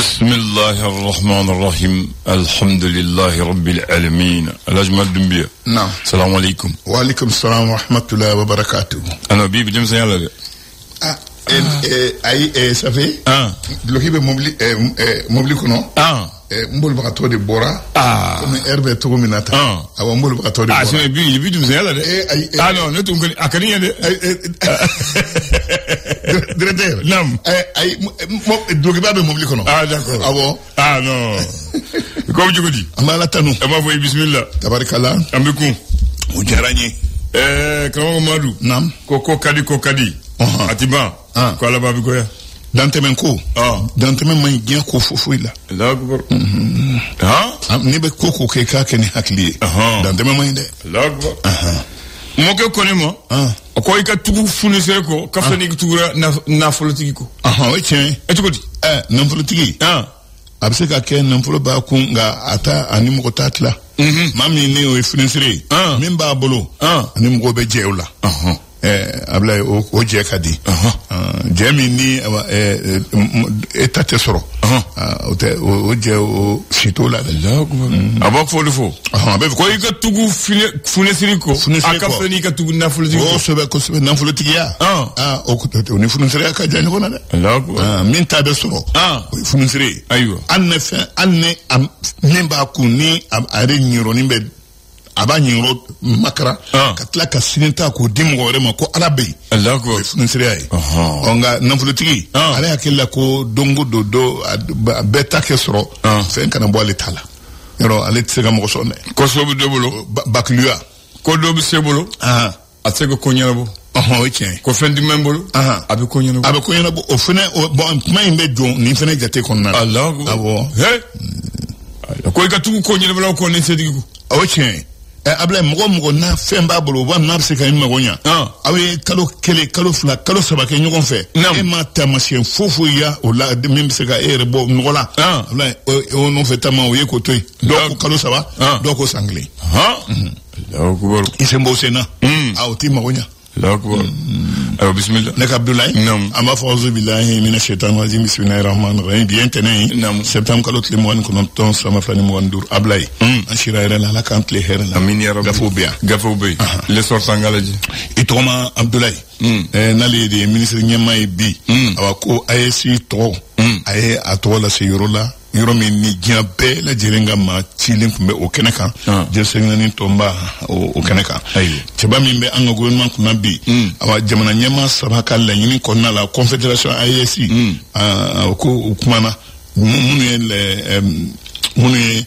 بسم الله الرحمن الرحيم الحمد لله رب العالمين الأجمل دمبيا. نعم. السلام عليكم. وعليكم السلام ورحمة الله وبركاته. أنا بيبي جم سيالا. ça fait. Le qui est mobile kono. Mbol bakato de bora. Comme herbe to minata. Awa mbol bakato de bora. C'est bi jum seyala de. Non, ne tu connais akani de. Directeur. Nam. Le qui est mobile kono. D'accord. Ah bon? Non. Comme tu dis. Amala tanu. Ama voye bismillah. Tabarakallah. Ambeku. Ujaranye. Comment Madou? Nam. Koko kadi. Atiba. Ko ala babi ko ya. Dantemen ko. Dantemen man gien ko fofu la. Allahu akbar. Ni be koko ke ka ke ni hakli. Dantemen man de. Allahu akbar. Mo ke koni mo. Ko ika tugu funisere ko ka fani tugura na folotigi ko. Oui tiens. E tugo di. Na folotigi. Abse ka ke na folo ba ku nga ata ani mo tatla. Mami ni o funisere. Min ba bolo. Ani mo be jewla. Abla o je kadi jemi ni etate soro o je o sitola aba fo defo ko ika tugu funesiri ko aka fani ka tugu na fuloti ko sebe na fuloti ya o ko to ni funesiri aka jani ko na de min ta be soro o funesiri ayo anne min ba ku ni are nyiro ni be aba nyiro makara ka tla ka sininta ko dimgo rema ko arabe Allah ko funsiri ay onga namfulutigi ala yakilla ko dongo do beta kesro fen kana boale tala yoro ale tsega mo sonne ko sobu dobolo baklua ko dobu sebolo atsego ko nyarabo okay ko fendi membolo abi ko nyarabo o fene bon may mbe don ni fene jate kon na Allah ko abo ko ka tugu ko nyarabo ko ne sedigi ko okay abla mogo na femba bolo wa na se ka mi magonya awe kalo fla kalo saba ke nyogon fe e ma tamasien fofu ya o la de même se ka bo ngola abla o no fe tama o ye ko toy donc kalo saba donc o sanglé Allahu akbar isembo sena a ti magonya Allahu akbar bismillah nek Abdoulaye ama fauzu billahi minash shaitanir rajim bismillahir rahmanir rahim bien tene septembre kalot le moine kono ton sama fani mo ndur Ablaye ashira ira la kant le her la amin ya rabbi gafo be le sorta ngalaji itoma Abdoulaye nali de ministre nyamay bi awako ayesi to ay atola se yorola yoro min ni giambe la jerenga ma chilin kumbe o keneka je sengna ni tomba o keneka cheba min be anga gouvernement kuna bi awa jamana nyama sabaka la nyini konna la confédération AEC ko kumana munu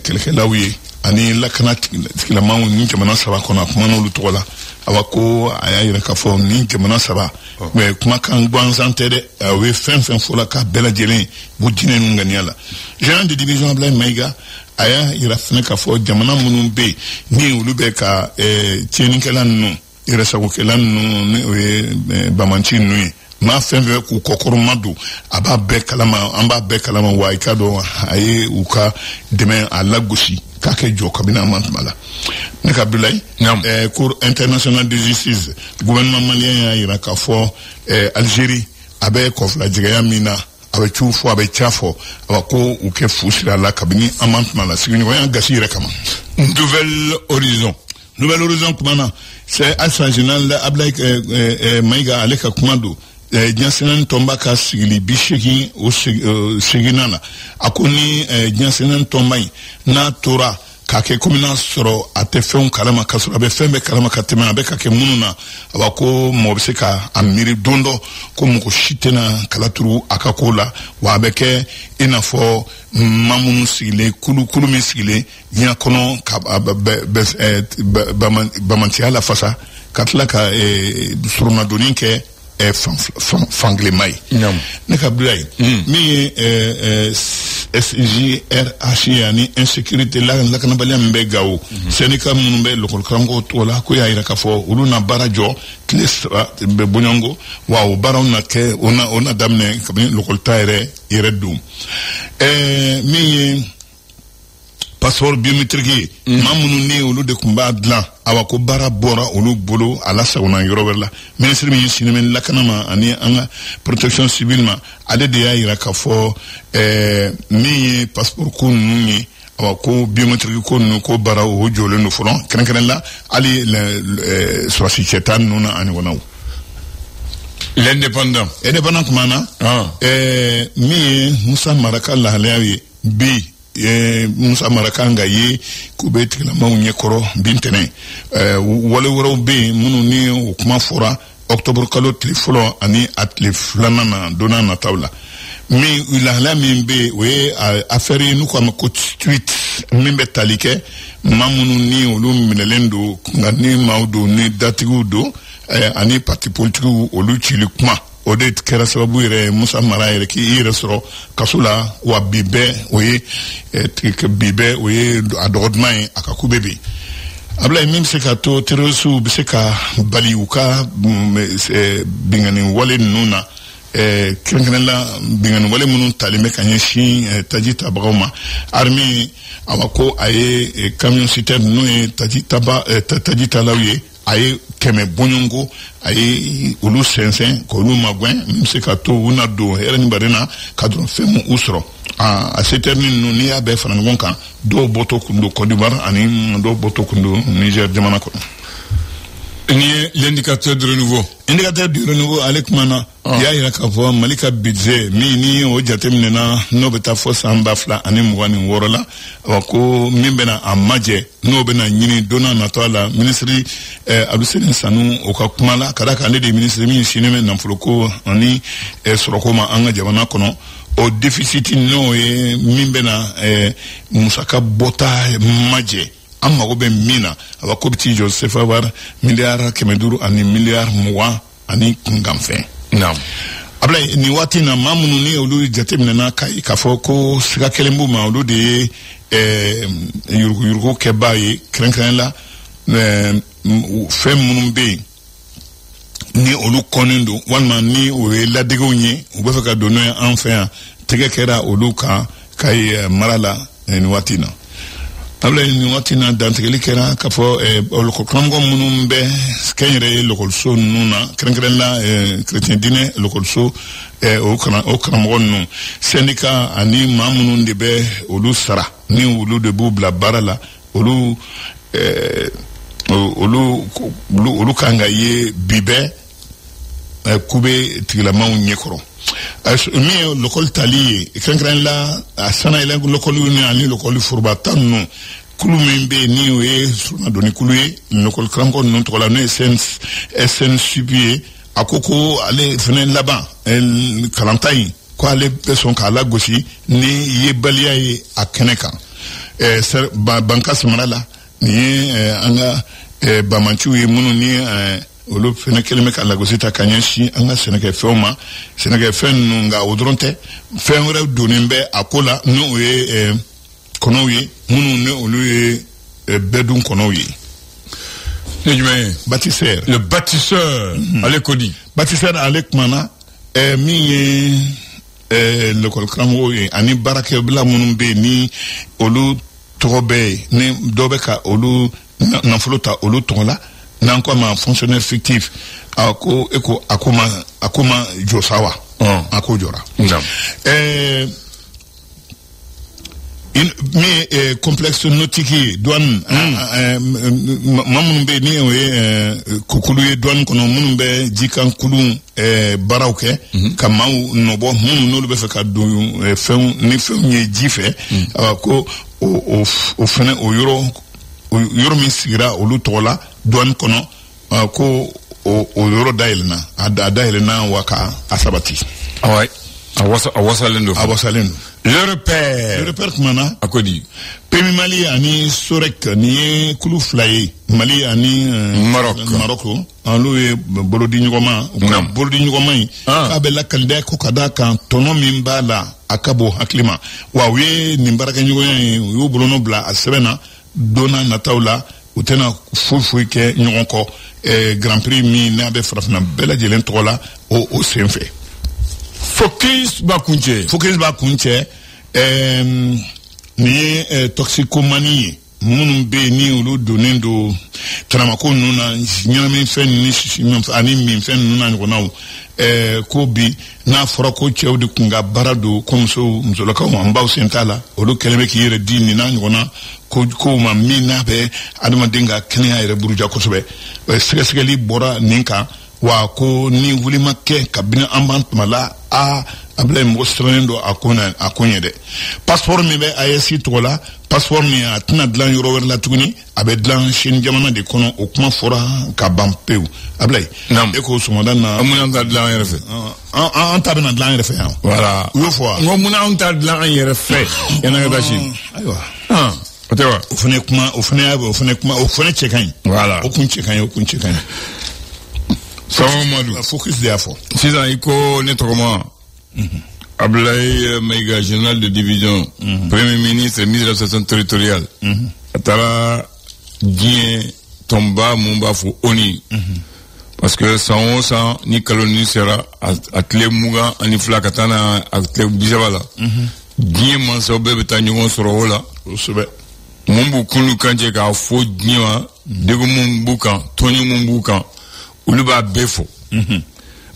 kelke lawiye ani lakana tikila mawu ni jamana sabaka na kumana lu tola awako ayira ka fo ni jamana saba mais kuma kan gwanzante de we fen fola ka bela jelen bu dine nganiala géant de division Ablaye Maiga aya ira fene ka fo jamana munun be ni ulube ka tienikela nu ira sago kela nu we bamanchi nu ma fen ku kokoro madu aba be kalama amba be kalama wa ikado aye uka demain à lagosi kake jo kabina mantmala nek Abdoulaye cour international de justice gouvernement malien ya ira ka fo Algérie abe ko fla jigaya mina abe chufo abe chafo abako uke fusira la kabini amantmala sigini ko ya gasi ira kama nouvelle horizon kumana c'est Assemblée générale Ablaye Maiga aleka kumando Jansenan tomba ka sigili bisheki o siginana akoni jansenan tombai na tora kake komina soro ate fen kalama kasoro abe fembe kalama katema abe kake mununa abako mobse ka amiri dondo ko muko shitena kalaturu akakola wa abeke inafo mamunu sigile kulu mi sigile nya kono ka bamantia la fasa katla ka suruna doninke fangle mai nek Abdoulaye mi SGRH yani insécurité la kana bali ambe gawo senika munumbe lokol krango tola ko yaira ka fo uluna barajo klestra be bonongo waaw barawna ke ona damne kabini lokol tayre yere dum mi passeport biométrique mamunu ne olu de kumba dlan awako bara bora olu bolo ala sauna yoro wala ministre mi sinimen lakanama ani anga protection civile ma ale de ya ira ka fo ni passeport ko nuni awako biométrique ko nu ko bara o jole no front kren la ali swasi chetan nuna ani wonaw l'indépendant kumana mi Musa Maraka la halawi bi Musa Maraka nga ye kubeti la maunye koro bintene wale waro be munu ni ukuma fora octobre kalo telefolo ani atle flanana dona na tawla mi ulala mimbe we affaire nu kwa tweet mimbe talike mamunu ni olu minelendo ngani maudo ni datigu ani parti politique olu chili kuma ode kera sababu ire Musa Mara ire ki ire soro kasula wa bibe we bibe we adodman akakubebe abla mim se ka to terosu biseka baliuka bingani wale nuna krenkenela bingani wale munu talime kanyeshi tajita bagoma army awako aye camion citerne no tajita lawiye aye keme bonyongo aye ulu sensen ko ulu magwen mse ka to una do era ni barena kadron femu usro a citerne no ni abe fanan gonka do boto kundo Côte d'Ivoire ani do boto kundo Niger jamana ko ni l'indicateur du renouveau avec mana ya ira ka fo malika budget ni o jatemne na no beta fo samba fla ani mwani worola wako mimbena amaje no bena nyini dona na tola ministry Abdou Sanu o ka kumala kada ka ne de ministry mi shineme na fuloko ani sorokoma anga jamana kono o deficit no mimbena musaka bota maje amma go ben mina aba ko biti Joseph Awar milliard kemeduru ani milliard mois ani ngamfe naam abla ni wati na mamunu ni olu jatemna na kai kafo ko sika kelembu ma olu de yurgo kebaye kren la fem munumbe ni olu konendo one man ni o la degonye o be ka donner enfin tege kera olu ka kai marala ni wati na abla ni watina dantegeli kera kafo loko kramgo munumbe skenyere loko so nuna kren la chrétien dine loko so o kramgo nu syndicat ani mamunu ndebe olu sara ni olu de bubla barala olu kanga ye bibe kube tigla mawu nyekoro mi lokol tali kren la asana ile lokol ni ani lokol furba tanu kulu membe ni we suma doni kulu ye lokol kranko non to la ne sen supie akoko ale fenen laba el kalantai ko ale person kala gosi ni ye balia ye akeneka banka samarala ni anga bamanchu ye munu ni olu fene keleme kala gosita kanyeshi anga seneke foma seneke fen nga odronte fen re donimbe akola no ye kono ye munu ne olu ye bedun kono ye bâtisseur le bâtisseur Alekodi bâtisseur Alek mana mi le kolkramo ye ani barake bla munu be ni olu tobe ne dobeka olu na flota olu tola n'encore ma fonctionnaire fictif ako akoma josawa ako jora mi complexe nautique douane mamunumbe ni kukulu douane kono munumbe jikan kulu barawke kamau nobo munu no be feka do feun ni feun ye jife ako o fene o yoro mi sigira olu tola douane kono ko o yoro dailna dailna waka asabati ouais awasalendo le repère mana akodi pemi Mali ani sorek ni kulu fly Mali ani Maroc alo e bolodi nyugoma ka be la kalde ko kada kan tono mimbala akabo haklima wawe nimbaraka nyugoya yo bolono bla asebena dona natawla utena fufu ke nyonko Grand Prix mi na be frafna bela jelen tola o senfe Focus ba kunche ni toxicomanie munun be ni olu donnen do taramako nuna nyame fen ni ani min fen nuna ngonaw ko bi na fora ko cɛw de kunga barado ko musolakaw man baw sentala olu kelebe ki yɛrɛ di ni na ngona ko ma min na bɛ adamaden ka kɛnɛya yɛrɛ buruja kosɛbɛ sɛgɛsɛgɛli bɔra nin kan wa ko ni wuli ma kɛ kabini an b'an tuma la abla mɔgɔ sirannen do a ko ɲɛ dɛ passeport min bɛ AES tɔgɔ la passeport min a tɛna dilan yɔrɔ wɛrɛ la tuguni a bɛ dilan Chine jamana de kɔnɔ o kuma fɔra ka ban pewu Ablaye e ko sɔgɔmada na an mun ta dilan an yɛrɛ fɛ an ta bɛna dilan an yɛrɛ fɛ yan voilà u y'o fɔ wa n ko mun an ta dilan an yɛrɛ fɛ yan'an ka taa Chine ayiwa o tɛ wa o fana cɛ ka ɲi voilà o kun cɛ ka ɲi Mamadu focus de y'a fɔ sisan i ko ne tɔgɔma Abdoulaye Maïga, général de division, premier ministre et ministre de l'administration territoriale. A taara diɲɛ tɔnba mun b'a fɔ ONU. Parce que san o san ni kaloni sera a tile 22 ka taa na a tile 30 la. Diɲɛ mansaw bɛɛ bɛ taa ɲɔgɔn sɔrɔ o la. Kosɛbɛ. Mun b'u kunu kan cɛ k'a fɔ diɲɛ ma, degun mun b'u kan, tɔnɲɛ mun b'u kan, olu b'a bɛɛ fɔ.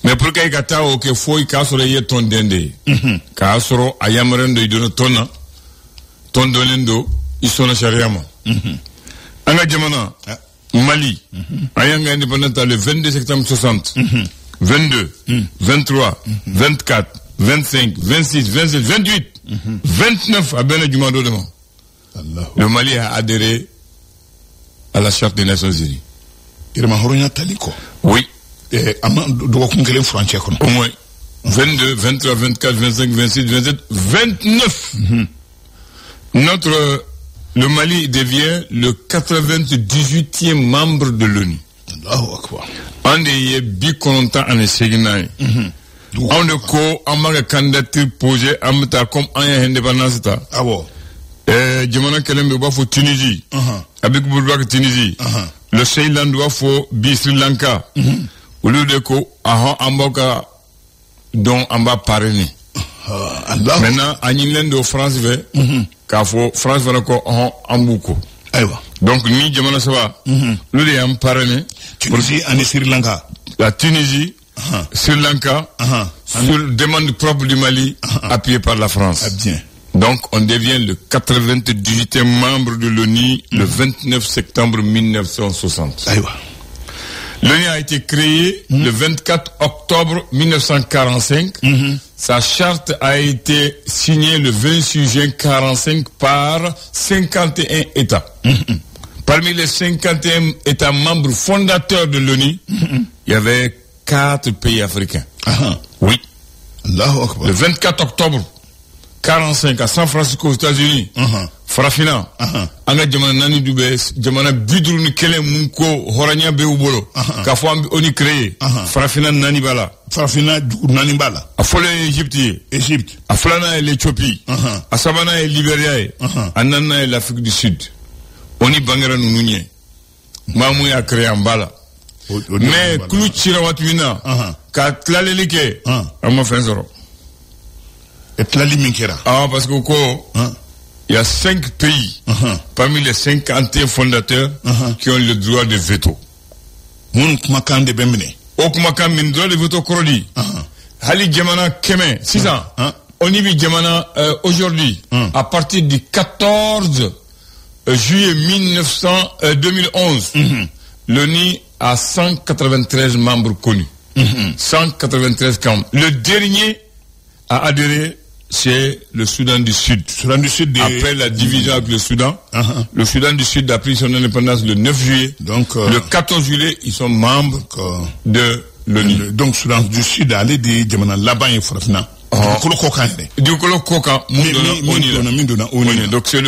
Mais pour que taa o kɛ fo i k'a sɔrɔ i ye tɔn den de ye k'a sɔrɔ a yamaruyalen do i donna tɔn na tɔn dɔnnen do i sɔnna sariya ma an ka jamana Mali an y'an ka indépendance ta le 22 septembre 60 22 23 24 25 26 27 28 29 a bɛnna juma dɔ de ma le Mali a adhéré à la charte des Nations Unies irama horonya taliko oui dɔgɔkun kelen furancɛ kɔnɔ au moins 22, 23, 24, 25, 26, 27, 29. Le Mali devient le 98e membre de l'ONU. Allahu Akbar. On est bicontent en Séguinaï. On est ko, on a candidature posée, on a comme un indépendance. Ah bon? Jamana Kelembe doit faut Tunisie. Avec Bourbak Tunisie. Le Ceylan doit faut Sri Lanka. Au lieu de ko, Amboka, dont on va parrainer. Maintenant, à Nilendo, France, car France va encore en beaucoup. Donc, ni Jamana Sava, nous les parrainé. Tunisie, en Sri Lanka. La Tunisie, Sri Lanka, sur demande propre du Mali, appuyé par la France. Donc, on devient le 98e membre de l'ONU le 29 septembre 1960. L'ONU a été créée le 24 octobre 1945. Sa charte a été signée le 26 juin 1945 par 51 États. Parmi les 51 États membres fondateurs de l'ONU, il y avait 4 pays africains. Oui. Le 24 octobre 1945 à San Francisco aux États-Unis. Farafina. Anga jamana nani dube jamana bidru ni kele munko horanya be ubolo. Ka fo oni créé. Farafina nani bala. Farafina nani bala. A fole Égypte. A flana l'Éthiopie. A sabana et Libéria. A nana et l'Afrique du Sud. Oni bangera nunye. Mamou a créé en bala. Mais kulu tira watwina. Ka tlalelike. Ama fenzoro. Et tlali minkera. Parce que il y a 5 pays parmi les 51 fondateurs qui ont le droit de veto. Moun kumakan de bemene. O kumakan min droit de veto korodi. Hali Djamana Keme, 6 ans. On y vit Djamana aujourd'hui, à partir du 14 juillet 2011, l'ONU a 193 membres connus. 193 camps. Le dernier a adhéré, c'est le Soudan du Sud. Après la division avec le Soudan, le Soudan du Sud a pris son indépendance le 9 juillet. Donc, le 14 juillet, ils sont membres de l'ONU. Donc, Soudan du Sud a allé de là-bas et Frafina. Du Koka, donc c'est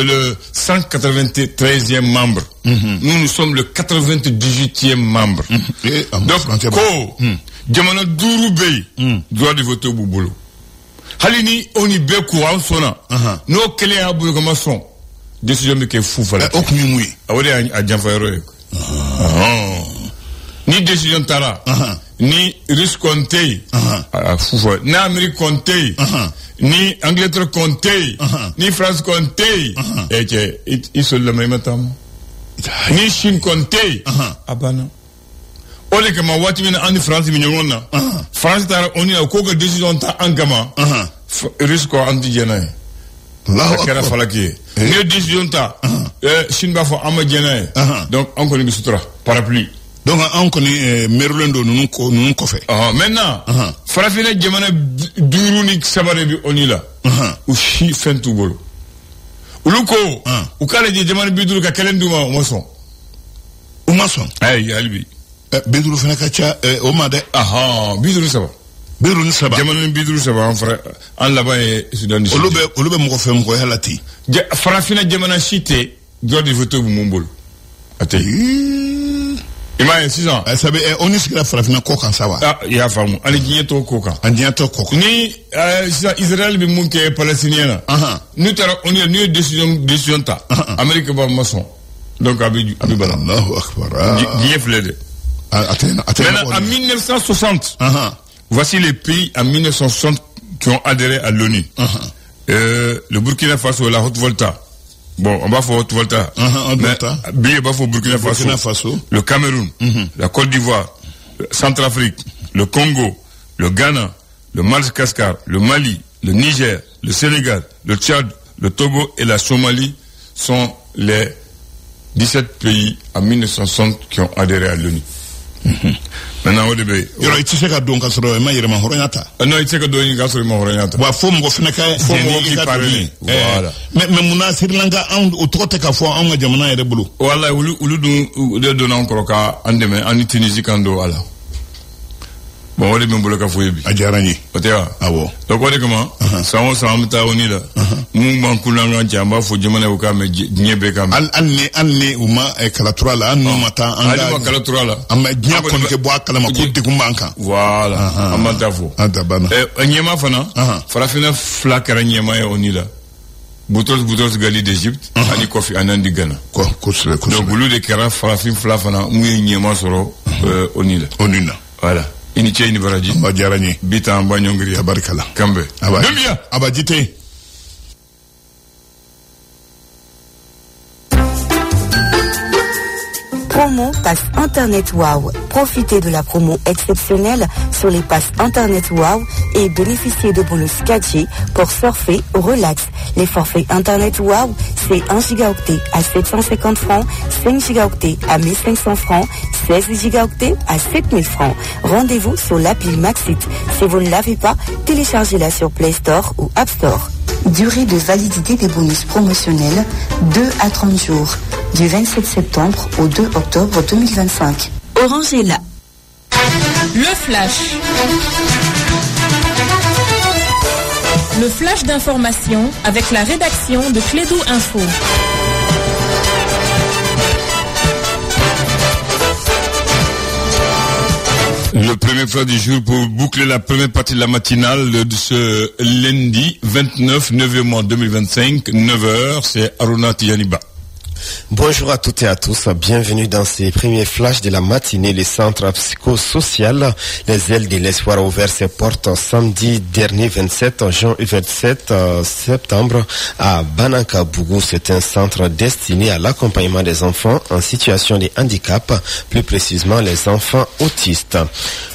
le 193e membre. Nous sommes le 98e membre. Donc, Djamana Douroubey doit de voter au Boubolo. Halini oni beku an sona no kele abu kama son décision me ke fou fala okmi mui awade a janfa yoro ni décision tara ni risque compté ni Amérique compté ni Angleterre compté ni France compté et que ils sont le même temps ni Chine compté abana ole kama wati mina en France mi nyona France tara oni ko ko décision ta angama risque anti jena Allahu akbar falaki ni décision ta Chine ba fo amadjena donc encore ni sutura parapluie. Donc on connaît Merlendo nous fait. Maintenant farafina jamana durunik sabare bi onila ou chi fentu bolo uluko u kala je jamana biduru ka kelenduma mason o mason ay albi biduru fena ka cha o made biduru saba jamana biduru saba en frère en là-bas et Sudan du Sud olube mo ko fem ko halati farafina jamana cité jodi voto bu mombol ate Imagine 6 ans. Ça veut on est sur la farafina kokan ça va. Il y a famu. Ali dieto kokan. Dieto kokan. Ni Israël bi munke palestinien. Nous tara on est décision ta. Amérique ba maçon. Donc abi bala. Allahu akbar. Dieu flede. Maintenant en 1960. Voici les pays en 1960 qui ont adhéré à l'ONU. Le Burkina Faso, la Haute-Volta. Bon, on va faire Haute-Volta. Bien, on va faire Burkina Faso. Le Cameroun, la Côte d'Ivoire, le Centrafrique, le Congo, le Ghana, le Madagascar, le Mali, le Niger, le Sénégal, le Tchad, le Togo et la Somalie sont les 17 pays en 1960 qui ont adhéré à l'ONU. Maintenant, au début. Il y a un don kasoro ma yere ma horonyata. Non, il y a un don kasoro ma horonyata. Wa fom go fena ka fom go parler. Voilà. Mais muna Sri Lanka on autote ka fo on ga jamana yere bulu. Wallahi ulu de don encore ka andeme en Tunisie kando ala. Bon, on est même bloqué à Fouébi. À Djarani. Ah bon. Donc, on est comment? Ça, on s'en met à Onila. Moumban Koulanga, Djamba, Foudjamana, Oukame, Djebekam. Alne, Ouma, et Kalatrala, Noumata, Alma Kalatrala. Ama Djabon, que boit Kalama, Kouti Kumbanka. Voilà. Amatafo. Adabana. Nyema Fana, Farafina Flakara Nyema et Onila. Boutos Gali d'Égypte, Ali Kofi Annan du Ghana. Donc, Boulou de Kera, Farafin Flafana, Mouy Nyema Soro, Onila. Onina. Voilà. Iniche ni baraji Bajarani bita amba nyongri tabarikala kambe Dembia abajite. Promo passe Internet Wow. Profitez de la promo exceptionnelle sur les passes Internet Wow et bénéficiez de bonus 4G pour surfer au relax. Les forfaits Internet Wow, c'est 1 gigaoctet à 750 francs, 5 gigaoctets à 1500 francs, 16 gigaoctets à 7000 francs. Rendez-vous sur l'appli Maxit. Si vous ne l'avez pas, téléchargez-la sur Play Store ou App Store. Durée de validité des bonus promotionnels 2 à 30 jours, du 27 septembre au 2 octobre 2025. Orange est là. Le flash. Le flash d'information avec la rédaction de Clédou Info. Le premier flash du jour pour boucler la première partie de la matinale de ce lundi 29 novembre 2025, 9h, c'est Aruna Tiyaniba. Bonjour à toutes et à tous, bienvenue dans ces premiers flashs de la matinée. Le centre psychosocial Les Ailes de l'Espoir a ouvert ses portes samedi dernier 27 septembre à Banankabougou. C'est un centre destiné à l'accompagnement des enfants en situation de handicap, plus précisément les enfants autistes.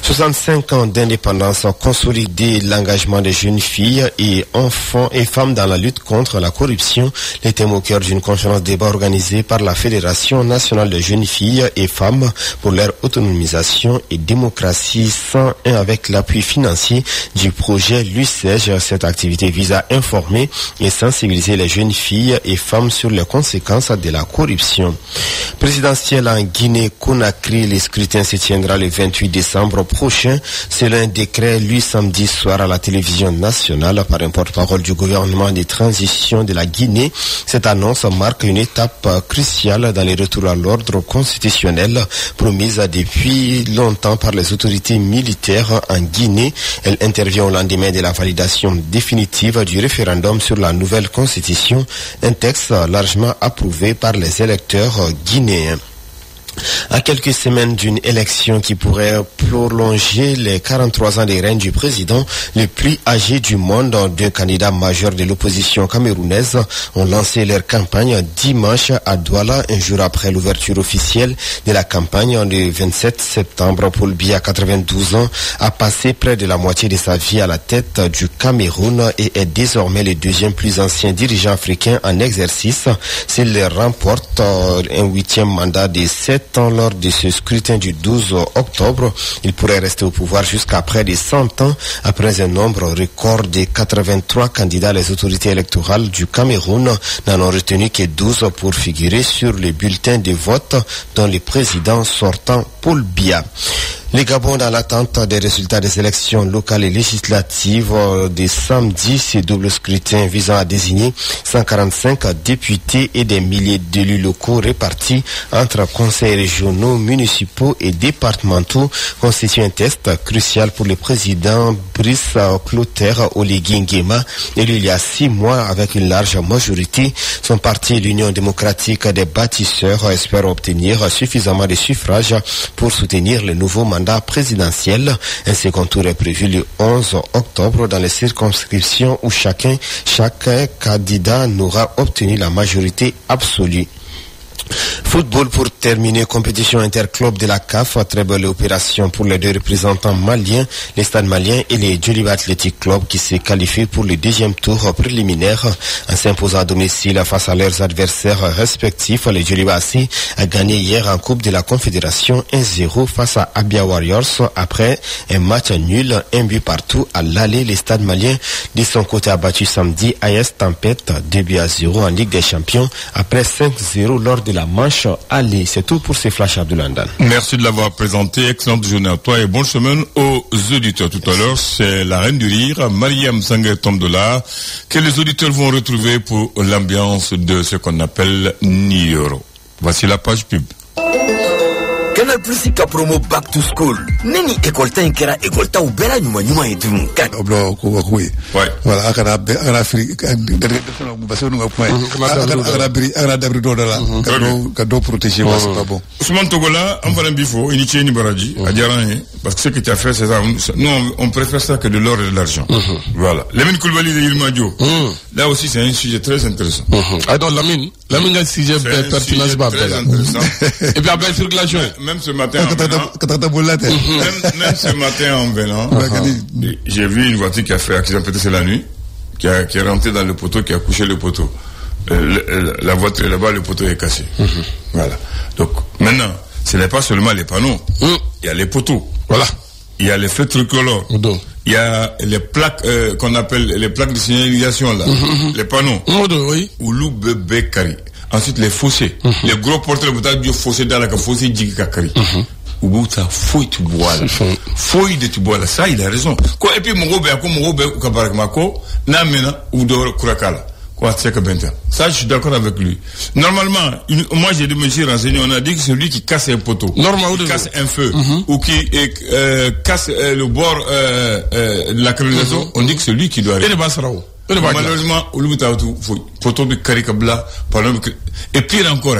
65 ans d'indépendance ont consolidé l'engagement des jeunes filles et enfants et femmes dans la lutte contre la corruption. Les thèmes au cœur d'une conférence débat organisée par la Fédération nationale de jeunes filles et femmes pour leur autonomisation et démocratie 101 avec l'appui financier du projet LUCEJ. Cette activité vise à informer et sensibiliser les jeunes filles et femmes sur les conséquences de la corruption. Présidentielle en Guinée-Conakry, le scrutin se tiendra le 28 décembre prochain. Selon un décret lu samedi soir à la télévision nationale par un porte-parole du gouvernement de transition de la Guinée. Cette annonce marque une étape cruciale dans les retours à l'ordre constitutionnel promise depuis longtemps par les autorités militaires en Guinée. Elle intervient au lendemain de la validation définitive du référendum sur la nouvelle constitution, un texte largement approuvé par les électeurs guinéens. À quelques semaines d'une élection qui pourrait prolonger les 43 ans des règne du président le plus âgé du monde, deux candidats majeurs de l'opposition camerounaise ont lancé leur campagne dimanche à Douala, un jour après l'ouverture officielle de la campagne le 27 septembre. Paul Biya, 92 ans, a passé près de la moitié de sa vie à la tête du Cameroun et est désormais le deuxième plus ancien dirigeant africain en exercice. S'il remporte un 8e mandat de 7 ans lors de ce scrutin du 12 octobre, il pourrait rester au pouvoir jusqu'à près de 100 ans après un nombre record de 83 candidats. Les autorités électorales du Cameroun n'en ont retenu que 12 pour figurer sur les bulletins de vote, dont le président sortant Paul Biya. Les Gabon, dans l'attente des résultats des élections locales et législatives de samedi, ce double scrutin visant à désigner 145 députés et des milliers d'élus locaux répartis entre conseils régionaux, municipaux et départementaux constitue un test crucial pour le président Brice Clotaire Oligui Nguema, élu il y a 6 mois avec une large majorité. Son parti, l'Union démocratique des bâtisseurs, espère obtenir suffisamment de suffrages pour soutenir le nouveau mandat présidentiel. Un second tour est prévu le 11 octobre dans les circonscriptions où chaque candidat n'aura obtenu la majorité absolue. Football pour terminer, compétition interclub de la CAF, très belle opération pour les deux représentants maliens, les Stades Maliens et les Djoliba Athletic Club qui se qualifient pour le deuxième tour préliminaire en s'imposant à domicile face à leurs adversaires respectifs. Les Djoliba AC a gagné hier en Coupe de la Confédération 1-0 face à Abia Warriors après un match nul, un but partout à l'aller. Les Stades Maliens de son côté a battu samedi AS Tempête 2-0 en Ligue des Champions après 5-0 lors de la manche aller. C'est tout pour ces flashs, Abdoulandan. Merci de l'avoir présenté. Excellente journée à toi et bonne semaine aux auditeurs. Tout à l'heure, c'est la reine du rire, Mariam Sangue Tomdola, que les auditeurs vont retrouver pour l'ambiance de ce qu'on appelle Nioro. Voici la page pub. Canal Plus ka promo back to school. Nini écolta inkera écolta ou bela nyuma edum kan. Oblo ko oui. Voilà, akara fri parce que nous akara dabri do la. Kado protéger moi c'est pas bon. Ousmane Togola, on va bifo, initié ni baraji, à Diarané, parce que ce que tu as fait c'est ça. Nous on préfère ça que de l'or et de l'argent. Voilà. Lamine Koulibaly de Ilmadio. Là aussi c'est un sujet très intéressant. Alors Lamine a sujet pertinent très intéressant. Et puis après circulation. Même ce matin en venant, j'ai vu une voiture qui a fait accident, peut-être c'est la nuit, qui est rentrée dans le poteau, qui a couché le poteau. La voiture est là-bas, le poteau est cassé. Voilà. Donc maintenant, ce n'est pas seulement les panneaux. Il y a les poteaux. Voilà. Il y a les feux tricolores. Il y a les plaques qu'on appelle les plaques de signalisation là. Les panneaux. Oulu bébé kari. Ensuite, les fossés. Les gros porteurs du fossé dans la fossé Djigakari. Ou bouta fouille tu bois là. Fouille de tu bois là. Ça, il a raison. Quoi, et puis, mon robé, ou kabarakmako, na mena, ou de kurakala. Quoi, c'est que benta. Ça, je suis d'accord avec lui. Normalement, moi, j'ai de me suis renseigné, on a dit que c'est lui qui casse un poteau. Normalement, qui casse un feu. Ou qui casse le bord de la canalisation. On dit que c'est lui qui doit arrêter. Malheureusement, poteau de Karikabla, et pire encore,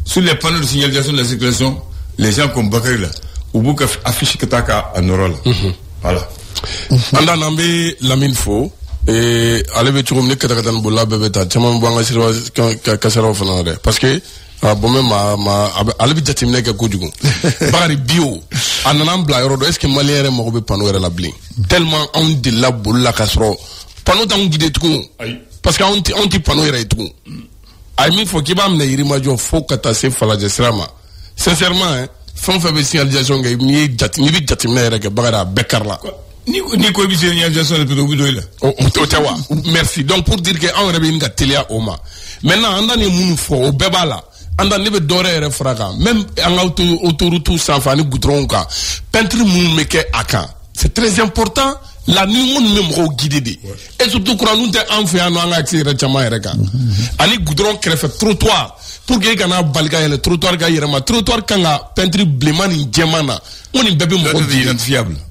sur les panneaux de signalisation de la circulation, les gens comme Bakary là, ou beaucoup affichent que t'as qu'à Norola. Voilà. Anda nambe Lamine Fo, et allez veut tu revenir que t'as boula bébéta, tu m'as bon kasera fanare, parce que bon même allez vite t'imner que coup Bakary bio, ananam bla yoro, est-ce que malien est mort panneau la bling, tellement on dit la boula kasro. Panneau dans guide tout parce qu'on dit panneau est tout. Aïmi faut qu'il va me dire imagine faut que tu sais faire la gestion. Sincèrement, font faire des signalisations que ni jatimna era que bagara bekarla. Ni quoi bien signalisation de tout bout là. Ottawa. Merci. Donc pour dire que on revient une gatelia oma. Maintenant on a les mounou fo au bebala. On a les doré refraga. Même en autoroute sans fani goudron ka. Peinture mounou meke aka. C'est très important. La nuit on même guidé et surtout quand nous en fait un accès récemment reka ani goudron crève trottoir pour que kana balga le trottoir ga yirama trottoir kanga peinture blemani djemana on est bébé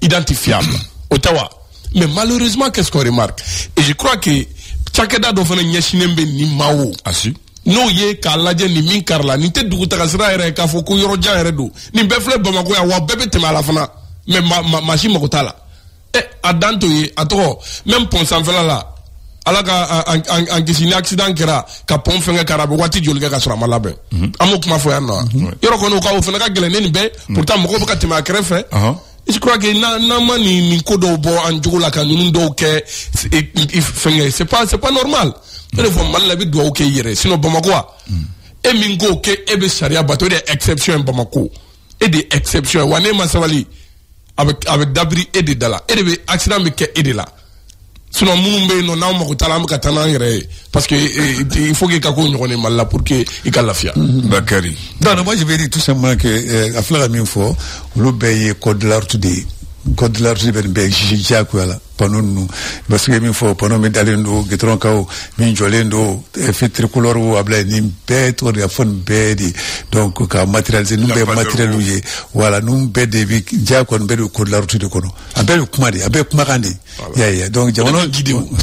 identifiable Ottawa. Mais malheureusement qu'est-ce qu'on remarque, et je crois que Tchakeda do fana nyashinembe ni mao n'o ye k'a lajɛ nin min kari la nin tɛ dugutaga sira yɛrɛ k'a fɔ ko yɔrɔ jan yɛrɛ don nin bɛɛ filɛ Bamako yan wa bɛɛ bɛ tɛmɛ a la fana mais maa si mago t'a la a dan to ye a tɔgɔ même pont sanfɛla la ala ka an kisi ni accident kɛra ka pont fɛngɛ kɛra a bɛ waati joli kɛ ka sɔrɔ a ma labɛn an m'o kuma fɔ yan nɔ yɔrɔ kɔni o fana ka gɛlɛn ne nin bɛɛ pourtant mɔgɔw bɛ ka tɛmɛ a kɛrɛfɛ je crois que n'an ma nin ko dɔw bɔ an jogo la ka ninnu dɔw kɛ fɛngɛ c'est pas normal ne de fɔ Mali la i bɛ dugawu kɛ i yɛrɛ sinon Bamako e min k'o kɛ e bɛ sariya bato e de exception ye Bamako e de exception wa ne ma sabali a bɛ dabiri e de da la e de bɛ accident bɛ kɛ e de la sinon minnu bɛ yen nɔ n'anw mago t'a la an bɛ ka taa n'an yɛrɛ ye parce que il faut que i ka k'o ɲɔgɔn ye Mali la pour que i ka lafiya. Bakary. Non, moi je vais dire tout simplement que a filɛ ka min fɔ olu bɛɛ ye code de la route de ye code de la route bɛ nin bɛɛ jagoya la panneau ninnu parce que min fɔ panneau min dalen don gitɔrɔn kan o min jɔlen don feu tricolore o a bila nin bɛɛ tɔgɔ de ka fɔ nin bɛɛ de donc ka matérialiser ninnu bɛɛ matériel ye voilà ninnu bɛɛ de bi jagoya nin bɛɛ de code de la route de kɔnɔ a bɛɛ bɛ kuma de a bɛɛ kumakan de y'a donc jamana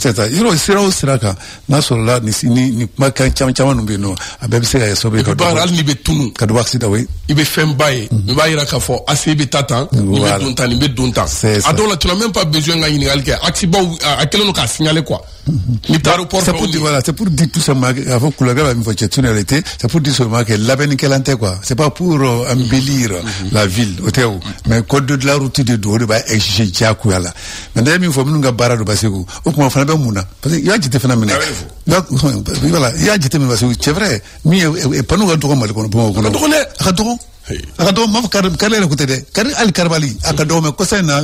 c'est ça yɔrɔ sira o sira kan n'a sɔrɔla ni kumakan caman ninnu bɛ yen nɔ a bɛɛ bɛ se ka kɛ sababu ye ka dɔ hali n'i bɛ tunu ka dɔ accident oui i bɛ fɛnba ye i b'a yira k'a fɔ ACI bɛ taa tan nin bɛ dun tan nin bɛ dun tan a dɔw la tu n'as même pas besoin ka ɲininkali kɛ accident a kelen don k'a signaler quoi ni taa aéroport c'est pour dire voilà c'est pour dire tout simplement a fɔ kulaga b'a min fɔ cɛ tune réalité c'est pour dire seulement que labɛnnikɛlan tɛ quoi c'est pas pour embellir la ville o tɛ o mais code de la route de don o de b'a exiger diyagoya la maintenant ye min fɔ minnu ka baara don parce que o kuma fana bɛ mun na parce que i y'a jate fana minɛ voilà i y'a jate minɛ parce que c'est vrai min ye panneau ka dɔgɔ Mali kɔnɔ Bamakɔ kɔnɔ a ka dɔgɔ a ka dɔgɔ m'a fɔ kari yɛrɛ ko tɛ dɛ kari hali karibali a ka dɔgɔ mais kɔsa in na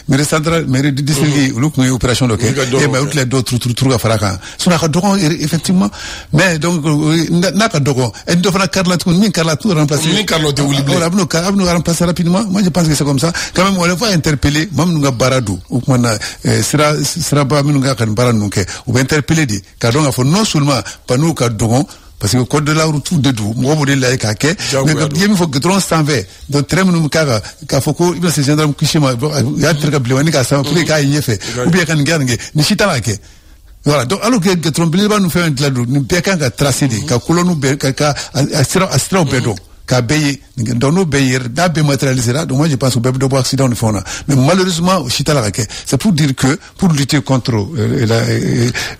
mairie centrale mairie du district olu tun ye opération dɔ kɛ mais olu tila dɔw turu ka fara kan sinon a ka dɔgɔ effectivement mais donc n'a ka dɔgɔ ni dɔ fana kari la tuguni min kari la tout remplacer min kari la o tɛ wuli bilen a bɛn'o remplacer rapidement moi je pense que c'est comme ça quand même on va interpeller maa minnu ka baara don o tuma na siraba minnu ka nin baara ninnu kɛ u bɛ interpeller de k'a dɔn k'a fɔ non seulement panneau ka dɔgɔ parce que code de la route de do mɔgɔ b'o de lajɛ k'a kɛ mais i ye min fɔ gitɔrɔn sanfɛ donc train minnu k'a fɔ ko i bɛna se gendarme kisi ma u y'a tiré ka bilenmanin k'a sanfɛ pour que k'a ye ɲɛfɛ ou bien ka nin kɛ nin kɛ nin si t'a la kɛ voilà donc alors que gitɔrɔn belebeleba ninnu fɛn dilan don nin bɛɛ kan ka tracer de ka kolonniw bɛɛ ka siraw bɛɛ dɔn k'a bɛɛ ye donc n'o bɛɛ ye n'a bɛɛ matérialisera donc moi je pense que bɛɛ bɛ dɔ bɔ accident ni fɛnw na mais malheureusement o si t'a la ka kɛ c'est pour dire que pour lutter contre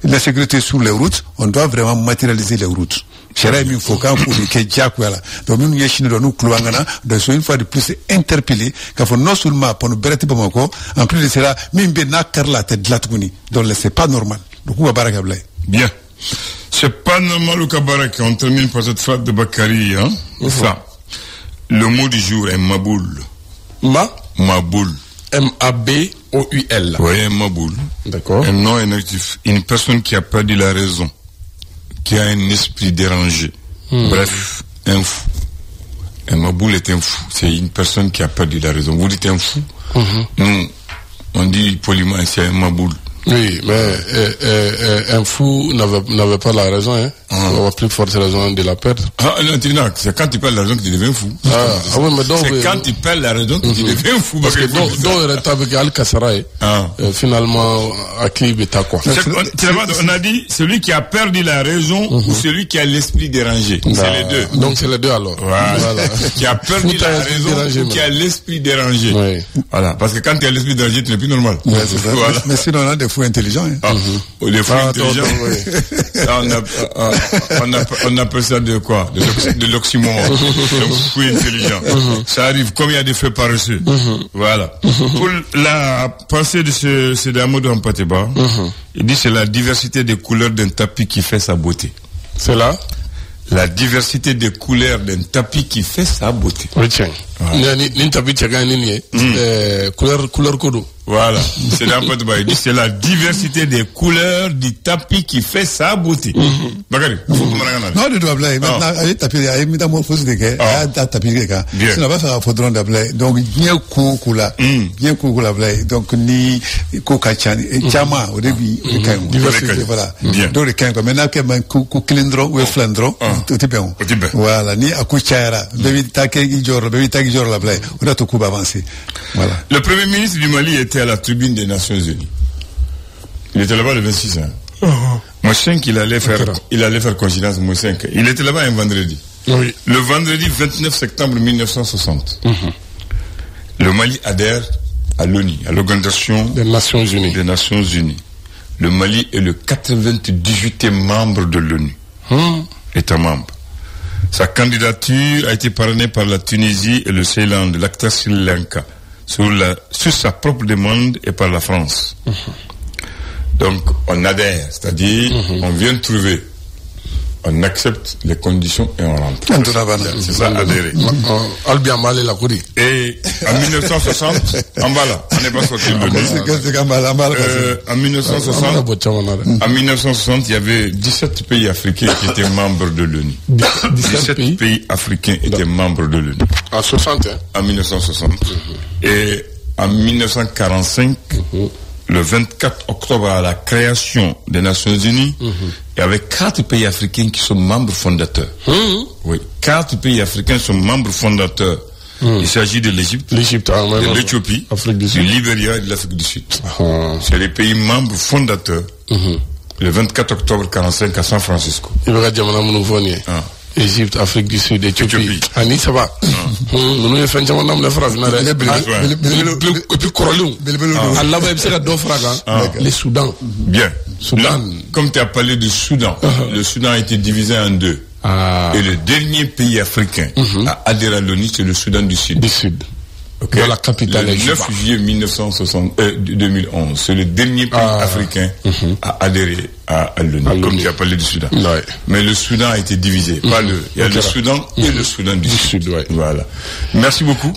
la sécurité sur les routes on doit vraiment matérialiser les routes sariya ye min fɔ k'an k'o de kɛ diyagoya la donc minnu ɲɛsinnen don n'u tulo b'an kana donc sont une fois de plus interpellés k'a fɔ non seulement panneau bɛrɛ tɛ Bamakɔ en plus de cela min bɛ n'a kari la a tɛ dilan tuguni donc c'est pas normal donc k'u ka baara kɛ bila ye. Bien. C'est pas normal au Kabarak. On termine par cette phrase de Bakary. Hein? Ça. Le mot du jour est Maboul. Maboul. M-A-B-O-U-L. Oui, Maboul. D'accord. Un nom, un actif. Une personne qui a perdu la raison. Qui a un esprit dérangé. Bref, un fou. Un Maboul est un fou. C'est une personne qui a perdu la raison. Vous dites un fou. Nous, on dit poliment, c'est un Maboul. Oui, mais un fou n'avait pas la raison, hein. Il a plus forte raison de la perdre. Ah non, c'est quand tu perds la raison que tu deviens fou. Oui, mais donc c'est quand tu perds la raison que tu deviens fou. Parce que donc avec Al Kassaraï, finalement, à qui bêta quoi. On a dit celui qui a perdu la raison ou celui qui a l'esprit dérangé. C'est les deux. Donc c'est les deux alors. Voilà. Qui a perdu la raison ou qui a l'esprit dérangé. Oui. Voilà. Parce que quand tu as l'esprit dérangé, tu n'es plus normal. Ouais, c'est ça. Voilà. Mais sinon on a des fous intelligents. Hein. Des fous intelligents. On appelle ça de quoi? De l'oxymore. Donc, fou intelligent. Ça arrive comme il y a des faits paresseux. Voilà. Pour la pensée de ce Damodo Ampateba, il dit c'est la diversité des couleurs d'un tapis qui fait sa beauté. C'est là? La diversité des couleurs d'un tapis qui fait sa beauté. Oui, tiens. Couleur kodo. Voilà. C'est c'est la diversité des couleurs du tapis qui fait sa beauté. Bakary. Non, de doigt maintenant, avec tapis, il y a une métamorphose de gars, tapis de gars. Ça n'a pas fait un faudron d'ablay. Donc, bien coukula. Donc, ni koukachan, chama, au début, diversité, voilà. Donc, les kens, maintenant, qu'il y a un koukilindro ou un flandro, tout est bien. Voilà. Ni akouchara, baby takijor, la blague. On a tout coup avancé. Voilà. Le premier ministre du Mali était à la tribune des Nations Unies. Il était là-bas le 26 ans. Mosenk, il allait faire coïncidence, Mosenk. Il était là-bas un vendredi. Oui. Le vendredi 29 septembre 1960. Le Mali adhère à l'ONU, à l'Organisation des Nations Unies. Le Mali est le 98e membre de l'ONU. État membre. Sa candidature a été parrainée par la Tunisie et le Ceylan, l'Acta Sri Lanka, sur sa propre demande et par la France. Donc, on adhère, c'est-à-dire, on vient trouver, on accepte les conditions et on rentre. C'est ça, adhérer. Et en 1960, on n'est pas sorti de l'ONU. En 1960, il y avait 17 pays africains qui étaient membres de l'ONU. 17 pays africains étaient membres de l'ONU. En 60, hein? En 1960. Et en 1945, le 24 octobre, à la création des Nations Unies, il y avait 4 pays africains qui sont membres fondateurs. Oui, 4 pays africains sont membres fondateurs. Il s'agit de l'Égypte, de l'Éthiopie, du Libéria et de l'Afrique du Sud. C'est les pays membres fondateurs. Le 24 octobre 1945 à San Francisco. Égypte, Afrique du Sud, Éthiopie. Ani, ça va. Nous avons fait la phrase. Et puis, Corolou. Allah va essayer de faire les Soudan. Bien. Soudan. Comme tu as parlé du Soudan, le Soudan a été divisé en deux. Et le dernier pays africain à adhérer à l'ONU, c'est le Soudan du Sud. Okay. Dans la capitale. Le 9 juillet 2011, c'est le dernier pays africain à adhérer à l'ONU, comme tu as parlé du Soudan. Mais le Soudan a été divisé. Il y a le Soudan et le Soudan du Sud. Voilà. Merci beaucoup.